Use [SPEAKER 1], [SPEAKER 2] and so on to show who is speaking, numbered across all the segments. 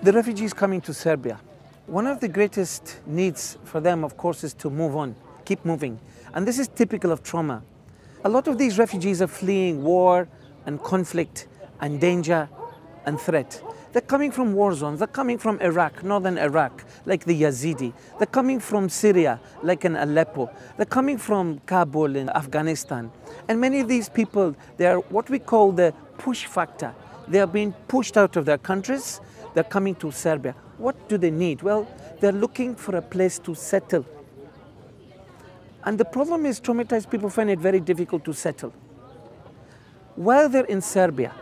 [SPEAKER 1] The refugees coming to Serbia, one of the greatest needs for them, of course, is to move on, keep moving. And this is typical of trauma. A lot of these refugees are fleeing war and conflict and danger and threat. They're coming from war zones. They're coming from Iraq, northern Iraq, like the Yazidi. They're coming from Syria, like in Aleppo. They're coming from Kabul in Afghanistan. And many of these people, they are what we call the push factor. They are being pushed out of their countries. They're coming to Serbia. What do they need? Well, they're looking for a place to settle. And the problem is traumatized people find it very difficult to settle. While they're in Serbia,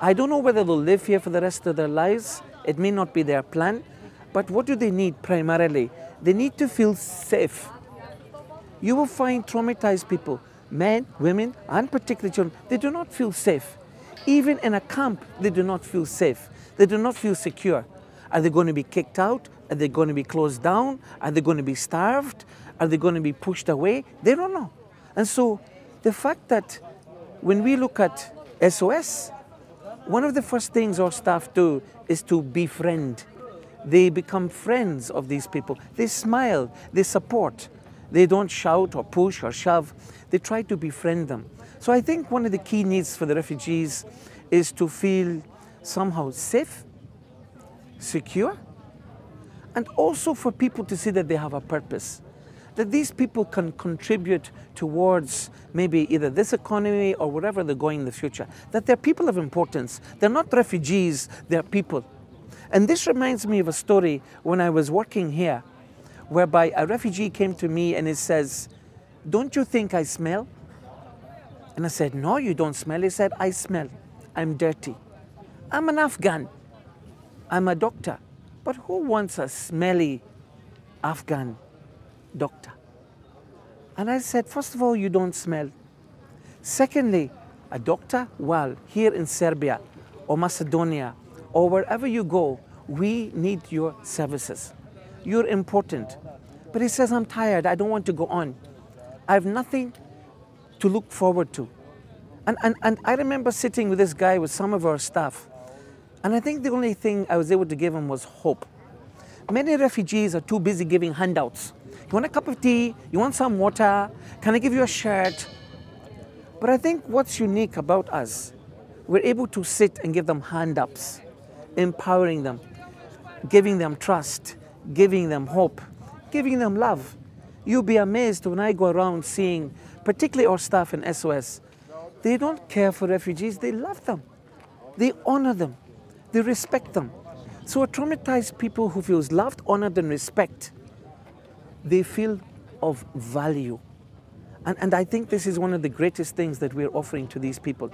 [SPEAKER 1] I don't know whether they'll live here for the rest of their lives. It may not be their plan. But what do they need primarily? They need to feel safe. You will find traumatized people, men, women, and particularly children, they do not feel safe. Even in a camp, they do not feel safe. They do not feel secure. Are they going to be kicked out? Are they going to be closed down? Are they going to be starved? Are they going to be pushed away? They don't know. And so the fact that when we look at SOS, one of the first things our staff do is to befriend. They become friends of these people. They smile, they support. They don't shout or push or shove. They try to befriend them. So I think one of the key needs for the refugees is to feel somehow safe, secure, and also for people to see that they have a purpose. That these people can contribute towards maybe either this economy or wherever they're going in the future. That they're people of importance. They're not refugees, they're people. And this reminds me of a story when I was working here, whereby a refugee came to me and he says, "Don't you think I smell?" And I said, "No, you don't smell." He said, "I smell. I'm dirty. I'm an Afghan. I'm a doctor. But who wants a smelly Afghan doctor?" And I said, first of all, you don't smell. Secondly, a doctor? Well, here in Serbia or Macedonia or wherever you go, we need your services. You're important. But he says, "I'm tired. I don't want to go on. I have nothing to look forward to." And I remember sitting with this guy with some of our staff. And I think the only thing I was able to give him was hope. Many refugees are too busy giving handouts. You want a cup of tea? You want some water? Can I give you a shirt? But I think what's unique about us, we're able to sit and give them hand-ups, empowering them, giving them trust, giving them hope, giving them love. You'll be amazed when I go around seeing, particularly our staff in SOS, they don't care for refugees, they love them. They honor them. They respect them. So a traumatized people who feels loved, honored, and respect, they feel of value. And I think this is one of the greatest things that we're offering to these people.